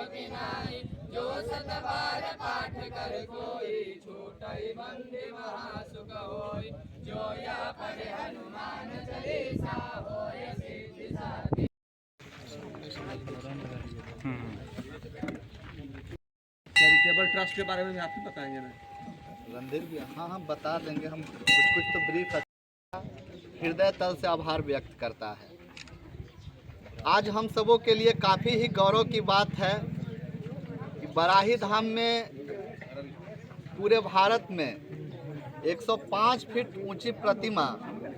बिनाई, जो सत बार पाठ कर कोई, छूटई बंदी महासुख होई। जो या पढ़े हनुमान चालीसा, होय सिद्धि साधी। चैरिटेबल ट्रस्ट के बारे में भी आप ही बताएंगे ना? रणधीर भी, हाँ हम बता देंगे। हम कुछ तो ब्रीफ हृदय तल से आभार व्यक्त करता है। आज हम सबों के लिए काफ़ी ही गौरव की बात है कि बराही धाम में पूरे भारत में 105 फीट ऊंची प्रतिमा,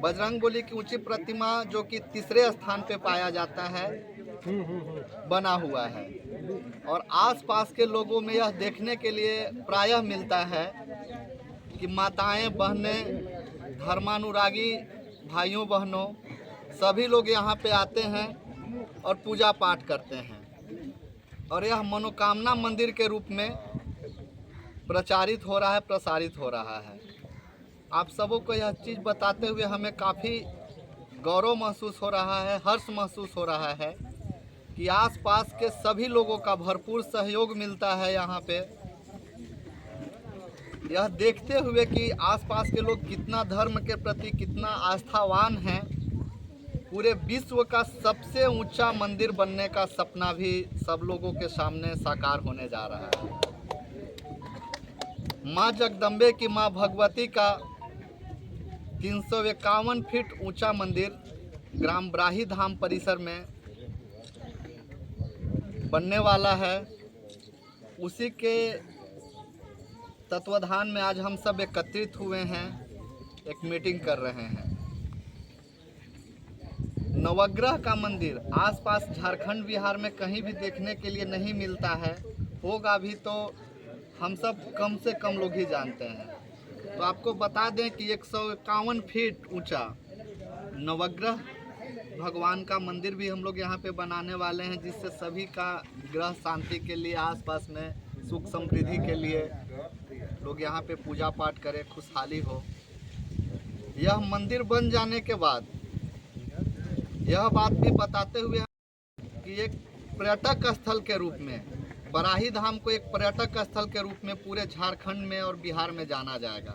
बजरंगबली की ऊंची प्रतिमा जो कि तीसरे स्थान पे पाया जाता है, बना हुआ है। और आसपास के लोगों में यह देखने के लिए प्रायः मिलता है कि माताएं, बहनें, धर्मानुरागी भाइयों बहनों सभी लोग यहाँ पे आते हैं और पूजा पाठ करते हैं। और यह मनोकामना मंदिर के रूप में प्रचारित हो रहा है, प्रसारित हो रहा है। आप सबों को यह चीज़ बताते हुए हमें काफ़ी गौरव महसूस हो रहा है, हर्ष महसूस हो रहा है कि आसपास के सभी लोगों का भरपूर सहयोग मिलता है यहाँ पे। यह देखते हुए कि आसपास के लोग कितना धर्म के प्रति कितना आस्थावान हैं, पूरे विश्व का सबसे ऊंचा मंदिर बनने का सपना भी सब लोगों के सामने साकार होने जा रहा है। माँ जगदम्बे की माँ भगवती का 351 फीट ऊंचा मंदिर ग्राम बराही धाम परिसर में बनने वाला है। उसी के तत्वाधान में आज हम सब एकत्रित हुए हैं, एक मीटिंग कर रहे हैं। नवग्रह का मंदिर आसपास झारखंड बिहार में कहीं भी देखने के लिए नहीं मिलता है, होगा भी तो हम सब कम से कम लोग ही जानते हैं। तो आपको बता दें कि 151 फीट ऊंचा नवग्रह भगवान का मंदिर भी हम लोग यहाँ पे बनाने वाले हैं, जिससे सभी का ग्रह शांति के लिए, आसपास में सुख समृद्धि के लिए लोग यहाँ पे पूजा पाठ करें, खुशहाली हो। यह मंदिर बन जाने के बाद यह बात भी बताते हुए कि एक पर्यटक स्थल के रूप में बराही धाम को एक पर्यटक स्थल के रूप में पूरे झारखंड में और बिहार में जाना जाएगा।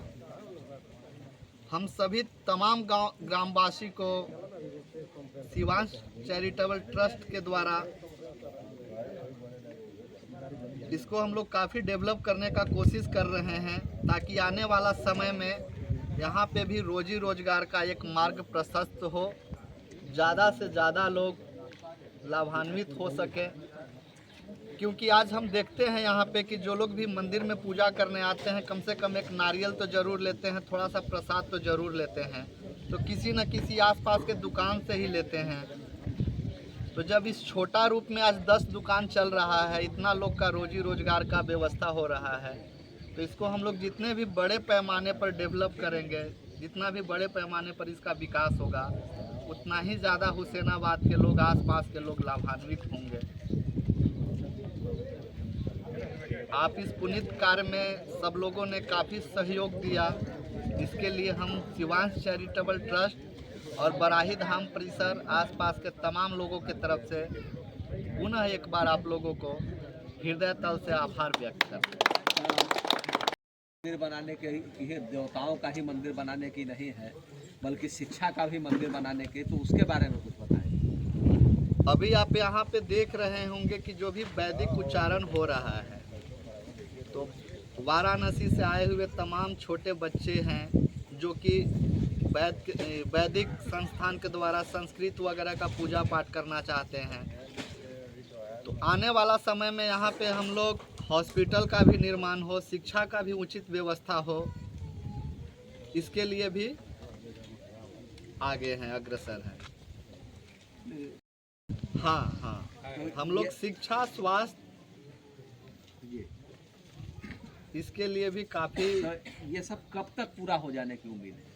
हम सभी तमाम गांव ग्रामवासी को शिवांश चैरिटेबल ट्रस्ट के द्वारा इसको हम लोग काफ़ी डेवलप करने का कोशिश कर रहे हैं, ताकि आने वाला समय में यहाँ पे भी रोजी रोजगार का एक मार्ग प्रशस्त हो, ज़्यादा से ज़्यादा लोग लाभान्वित हो सके। क्योंकि आज हम देखते हैं यहाँ पे कि जो लोग भी मंदिर में पूजा करने आते हैं, कम से कम एक नारियल तो ज़रूर लेते हैं, थोड़ा सा प्रसाद तो ज़रूर लेते हैं, तो किसी न किसी आसपास के दुकान से ही लेते हैं। तो जब इस छोटा रूप में आज 10 दुकान चल रहा है, इतना लोग का रोजी रोजगार का व्यवस्था हो रहा है, तो इसको हम लोग जितने भी बड़े पैमाने पर डेवलप करेंगे, जितना भी बड़े पैमाने पर इसका विकास होगा, उतना ही ज़्यादा हुसैनाबाद के लोग, आसपास के लोग लाभान्वित होंगे। आप इस पुनीत कार्य में सब लोगों ने काफ़ी सहयोग दिया, इसके लिए हम शिवांश चैरिटेबल ट्रस्ट और बराही धाम परिसर आसपास के तमाम लोगों के तरफ से पुनः एक बार आप लोगों को हृदय तल से आभार व्यक्त करते हैं। मंदिर बनाने के ये देवताओं का ही मंदिर बनाने की नहीं है, बल्कि शिक्षा का भी मंदिर बनाने की, तो उसके बारे में कुछ बताएं। अभी आप यहाँ पे देख रहे होंगे कि जो भी वैदिक उच्चारण हो रहा है, तो वाराणसी से आए हुए तमाम छोटे बच्चे हैं जो कि वैदिक संस्थान के द्वारा संस्कृत वगैरह का पूजा पाठ करना चाहते हैं। तो आने वाला समय में यहाँ पे हम लोग हॉस्पिटल का भी निर्माण हो, शिक्षा का भी उचित व्यवस्था हो, इसके लिए भी आगे हैं, अग्रसर हैं। हाँ, हम लोग शिक्षा, स्वास्थ्य, इसके लिए भी काफ़ी। ये सब कब तक पूरा हो जाने की उम्मीद है?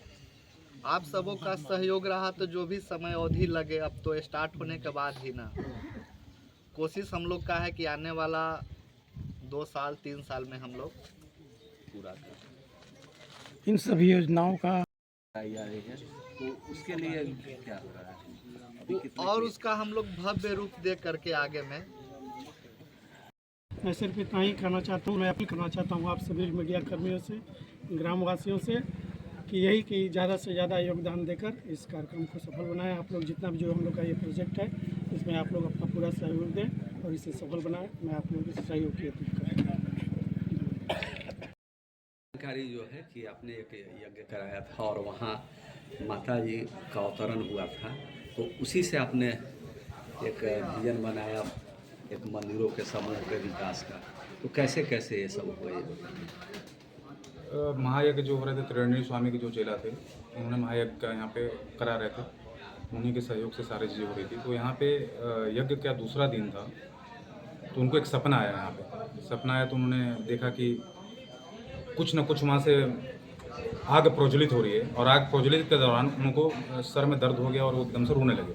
आप सबों का सहयोग रहा तो जो भी समय अवधि लगे, अब तो स्टार्ट होने के बाद ही ना, कोशिश हम लोग का है कि आने वाला 2 साल 3 साल में हम लोग पूरा करें। इन सभी योजनाओं का तैयारी है, तो उसके लिए क्या हो रहा है? और उसका हम लोग भव्य रूप दे करके आगे में मैं सिर्फ इतना ही कहना चाहता हूँ, मैं अपील करना चाहता हूँ आप सभी मीडिया कर्मियों से, ग्रामवासियों से कि ज़्यादा से ज़्यादा योगदान देकर इस कार्यक्रम को सफल बनाएं। आप लोग जितना भी जो हम लोग का ये प्रोजेक्ट है इसमें आप लोग अपना पूरा सहयोग दें और इसे सफल बनाएं। मैं आप लोगों से सहयोग की अपील करता हूँ। जानकारी जो है कि आपने एक यज्ञ कराया था और वहाँ माता जी का अवतरण हुआ था, तो उसी से आपने एक विजन बनाया एक मंदिरों के समूह के विकास का। तो कैसे कैसे ये सब हुआ? महायज्ञ जो हो रहे थे, त्रिवेणी स्वामी के जो चेला थे उन्होंने महायज्ञ का यहाँ पे करा रहे थे, उन्हीं के सहयोग से सारी चीज़ें हो रही थी। तो यहाँ पे यज्ञ का दूसरा दिन था, तो उनको एक सपना आया। यहाँ पे सपना आया तो उन्होंने देखा कि कुछ न कुछ वहाँ से आग प्रज्वलित हो रही है, और आग प्रज्वलित के दौरान उनको सर में दर्द हो गया और वो एकदम से रोने लगे।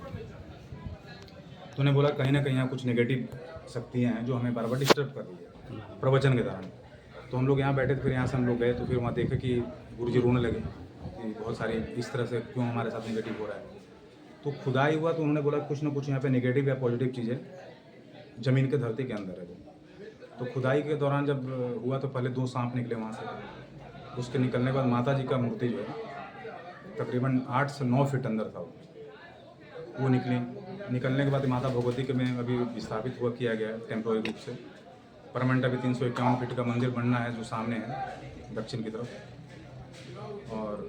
तो उन्हें बोला कहीं ना कहीं यहाँ कुछ नेगेटिव शक्तियाँ हैं जो हमें बार बार डिस्टर्ब कर रही है प्रवचन के दौरान। तो हम लोग यहाँ बैठे थे, फिर यहाँ से हम लोग गए तो फिर वहाँ देखे कि गुरुजी रोने लगे कि बहुत सारी इस तरह से क्यों हमारे साथ नेगेटिव हो रहा है। तो खुदाई हुआ तो उन्होंने बोला कुछ ना कुछ यहाँ पे नेगेटिव या पॉजिटिव चीज़ें ज़मीन के धरती के अंदर है। तो खुदाई के दौरान जब हुआ तो पहले 2 सांप निकले वहाँ से। उसके निकलने के बाद माता जी का मूर्ति जो है तकरीबन 8 से 9 फीट अंदर था वो निकली। निकलने के बाद माता भगवती के में अभी विस्थापित हुआ किया गया है टेम्प्रोरी रूप से। परमानेंट अभी 351 फीट का मंदिर बनना है जो सामने है दक्षिण की तरफ। और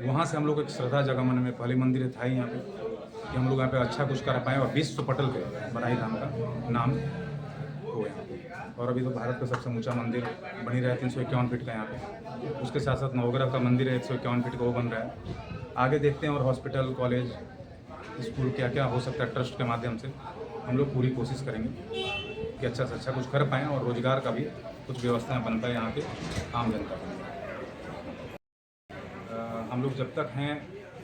वहाँ से हम लोग एक श्रद्धा जगह मन में पहली मंदिर था ही यहाँ पे कि हम लोग यहाँ पे अच्छा कुछ कर पाएँ, और विश्व पटल पे बराही धाम का नाम हो यहाँ पे। और अभी तो भारत का सबसे ऊंचा मंदिर बनी रहा है 351 फीट का यहाँ पे। उसके साथ साथ नवग्रह का मंदिर है 151 फीट का, वो बन रहा है। आगे देखते हैं और हॉस्पिटल, कॉलेज, स्कूल क्या क्या हो सकता है ट्रस्ट के माध्यम से हम लोग पूरी कोशिश करेंगे कि अच्छा से अच्छा कुछ कर पाएँ और रोजगार का भी कुछ व्यवस्थाएं बन पाए यहाँ पे आम जनता को। हम लोग जब तक हैं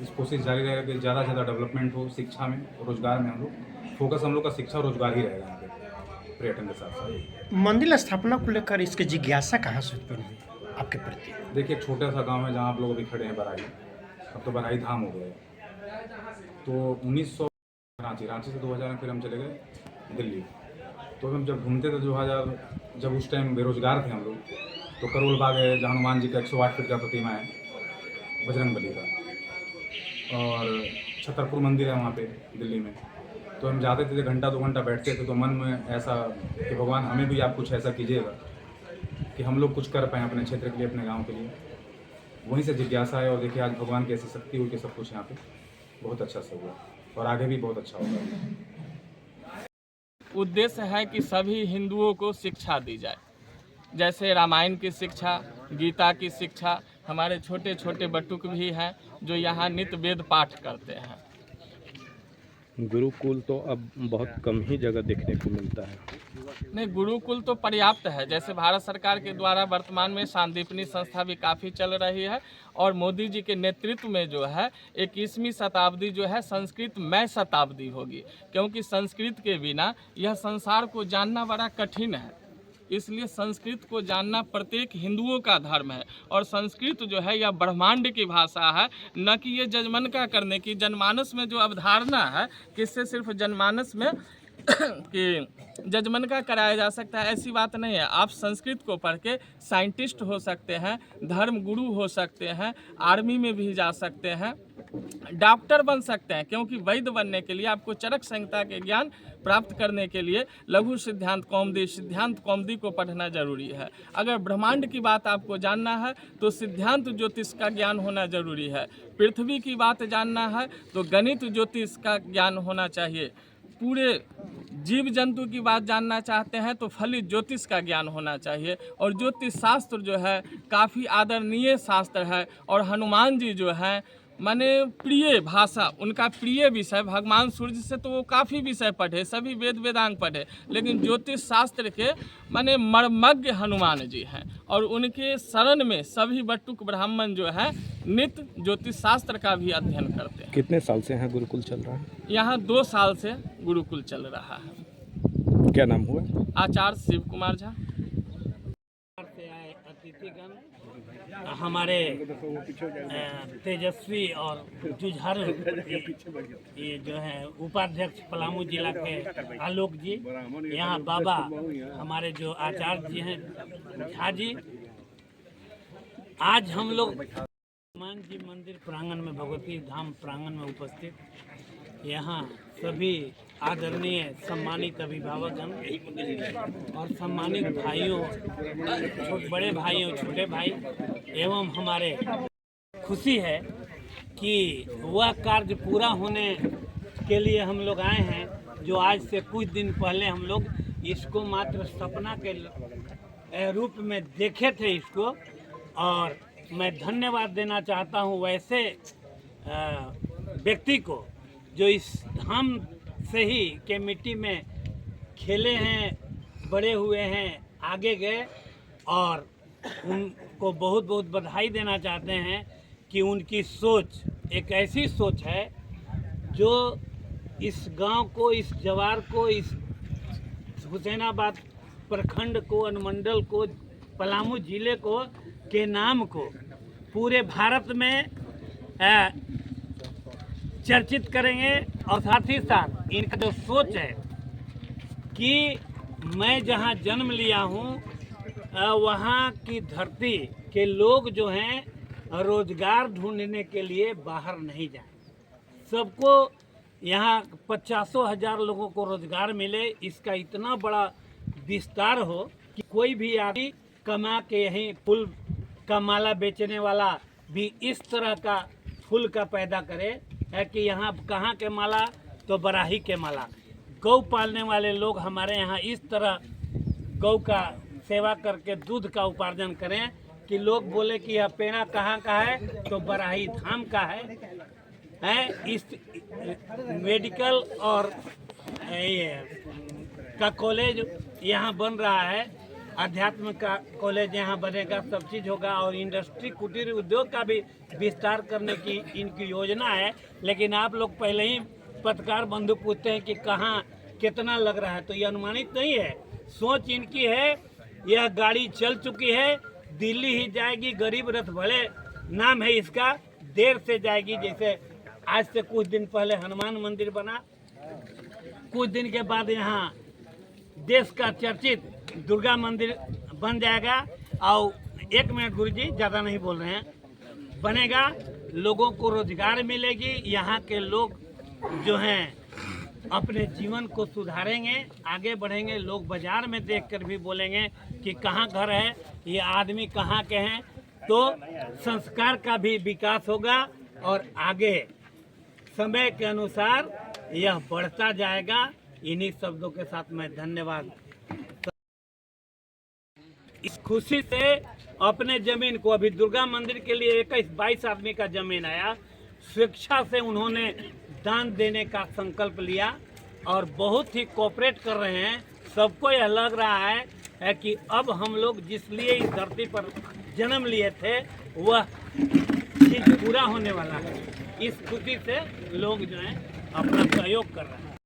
इस कोशिश जारी रहेगा कि ज़्यादा से ज़्यादा डेवलपमेंट हो शिक्षा में, रोजगार में। हम लोग फोकस हम लोग का शिक्षा और रोजगार ही रहेगा यहाँ पे पर्यटन के साथ साथ। मंदिर स्थापना को लेकर इसकी जिज्ञासा कहाँ से उत्पन्न हुई आपके प्रति? देखिए एक छोटा सा गांव है जहाँ आप लोग अभी खड़े हैं बराही, अब तो बराही धाम हो गया है। तो 1900 रांची से 2000 में फिर हम चले गए दिल्ली। तो हम जब घूमते थे 2000, जब उस टाइम बेरोजगार थे हम लोग, तो करोल बाग है जहाँ हनुमान जी का 108 फीट का प्रतिमा है बजरंगबली का, और छतरपुर मंदिर है वहाँ पे दिल्ली में। तो हम जाते थे, घंटा 2 घंटा बैठते थे, तो मन में ऐसा कि भगवान हमें भी आप कुछ ऐसा कीजिएगा कि हम लोग कुछ कर पाएँ अपने क्षेत्र के लिए, अपने गांव के लिए। वहीं से जिज्ञासा है। और देखिए आज भगवान की ऐसी शक्ति हुई कि सब कुछ यहाँ पे बहुत अच्छा से हुआ और आगे भी बहुत अच्छा होगा। उद्देश्य है कि सभी हिंदुओं को शिक्षा दी जाए, जैसे रामायण की शिक्षा, गीता की शिक्षा। हमारे छोटे छोटे बटुक भी हैं जो यहाँ नित्य वेद पाठ करते हैं। गुरुकुल तो अब बहुत कम ही जगह देखने को मिलता है। नहीं, गुरुकुल तो पर्याप्त है। जैसे भारत सरकार के द्वारा वर्तमान में सांदीपनी संस्था भी काफ़ी चल रही है, और मोदी जी के नेतृत्व में जो है 21वीं शताब्दी जो है संस्कृतमय शताब्दी होगी, क्योंकि संस्कृत के बिना यह संसार को जानना बड़ा कठिन है। इसलिए संस्कृत को जानना प्रत्येक हिंदुओं का धर्म है। और संस्कृत जो है यह ब्रह्मांड की भाषा है, न कि ये जजमन का करने की। जनमानस में जो अवधारणा है कि इससे सिर्फ जनमानस में कि जजमन का कराया जा सकता है, ऐसी बात नहीं है। आप संस्कृत को पढ़ के साइंटिस्ट हो सकते हैं, धर्म गुरु हो सकते हैं, आर्मी में भी जा सकते हैं, डॉक्टर बन सकते हैं। क्योंकि वैद्य बनने के लिए आपको चरक संहिता के ज्ञान प्राप्त करने के लिए लघु सिद्धांत कौमुदी को पढ़ना जरूरी है। अगर ब्रह्मांड की बात आपको जानना है तो सिद्धांत ज्योतिष का ज्ञान होना जरूरी है। पृथ्वी की बात जानना है तो गणित ज्योतिष का ज्ञान होना चाहिए। पूरे जीव जंतु की बात जानना चाहते हैं तो फलित ज्योतिष का ज्ञान होना चाहिए। और ज्योतिष शास्त्र जो है काफ़ी आदरणीय शास्त्र है। और हनुमान जी जो हैं माने प्रिय भाषा, उनका प्रिय विषय भगवान सूर्य से तो वो काफ़ी विषय पढ़े, सभी वेद वेदांग पढ़े, लेकिन ज्योतिष शास्त्र के माने मर्मज्ञ हनुमान जी हैं। और उनके शरण में सभी बटुक ब्राह्मण जो है नित्य ज्योतिष शास्त्र का भी अध्ययन करते हैं। कितने साल से यहाँ गुरुकुल चल रहा है? यहाँ 2 साल से गुरुकुल चल रहा है। क्या नाम हुआ? आचार्य शिव कुमार झा। अतिथिगण हमारे तेजस्वी और जुझारू ये जो है उपाध्यक्ष पलामू जिला के आलोक जी, यहाँ बाबा हमारे जो आचार्य जी हैं झा जी, आज हम लोग हनुमान जी मंदिर प्रांगण में, भगवती धाम प्रांगण में उपस्थित यहाँ सभी आदरणीय सम्मानित अभिभावकगण और सम्मानित भाइयों, बड़े भाइयों, छोटे भाई एवं हमारे खुशी है कि वह कार्य पूरा होने के लिए हम लोग आए हैं, जो आज से कुछ दिन पहले हम लोग इसको मात्र सपना के रूप में देखे थे इसको। और मैं धन्यवाद देना चाहता हूँ वैसे व्यक्ति को जो इस धाम से ही के मिट्टी में खेले हैं, बड़े हुए हैं, आगे गए, और उनको बहुत बहुत बधाई देना चाहते हैं कि उनकी सोच एक ऐसी सोच है जो इस गांव को, इस जवार को, इस हुसैनाबाद प्रखंड को, अनुमंडल को, पलामू जिले को के नाम को पूरे भारत में चर्चित करेंगे। और साथ ही साथ इनका जो सोच है कि मैं जहां जन्म लिया हूं वहां की धरती के लोग जो हैं रोजगार ढूंढने के लिए बाहर नहीं जाएं, सबको यहाँ 50,000 लोगों को रोजगार मिले, इसका इतना बड़ा विस्तार हो कि कोई भी आदमी कमा के यहीं फूल का माला बेचने वाला भी इस तरह का फूल का पैदा करे है कि यहाँ कहाँ के माला, तो बराही के माला। गौ पालने वाले लोग हमारे यहाँ इस तरह गौ का सेवा करके दूध का उपार्जन करें कि लोग बोले कि यह पेड़ा कहाँ का है, तो बराही धाम का है। इस मेडिकल और का कॉलेज यहाँ बन रहा है, अध्यात्म का कॉलेज यहाँ बनेगा, सब चीज़ होगा, और इंडस्ट्री, कुटीर उद्योग का भी विस्तार करने की इनकी योजना है। लेकिन आप लोग पहले ही पत्रकार बंधु पूछते हैं कि कहाँ कितना लग रहा है, तो ये अनुमानित नहीं है, सोच इनकी है। यह गाड़ी चल चुकी है, दिल्ली ही जाएगी, गरीब रथ भले नाम है इसका, देर से जाएगी। जैसे आज से कुछ दिन पहले हनुमान मंदिर बना, कुछ दिन के बाद यहाँ देश का चर्चित दुर्गा मंदिर बन जाएगा। और 1 मिनट गुरुजी, ज़्यादा नहीं बोल रहे हैं, बनेगा, लोगों को रोजगार मिलेगी, यहाँ के लोग जो हैं अपने जीवन को सुधारेंगे, आगे बढ़ेंगे। लोग बाजार में देखकर भी बोलेंगे कि कहाँ घर है, ये आदमी कहाँ के हैं, तो संस्कार का भी विकास होगा और आगे समय के अनुसार यह बढ़ता जाएगा। इन्हीं शब्दों के साथ मैं धन्यवाद। इस खुशी से अपने जमीन को, अभी दुर्गा मंदिर के लिए 21-22 आदमी का जमीन आया, स्वेच्छा से उन्होंने दान देने का संकल्प लिया और बहुत ही कोऑपरेट कर रहे हैं। सबको यह लग रहा है कि अब हम लोग जिस लिए इस धरती पर जन्म लिए थे वह चीज पूरा होने वाला है। इस खुशी से लोग जो है अपना सहयोग कर रहे हैं।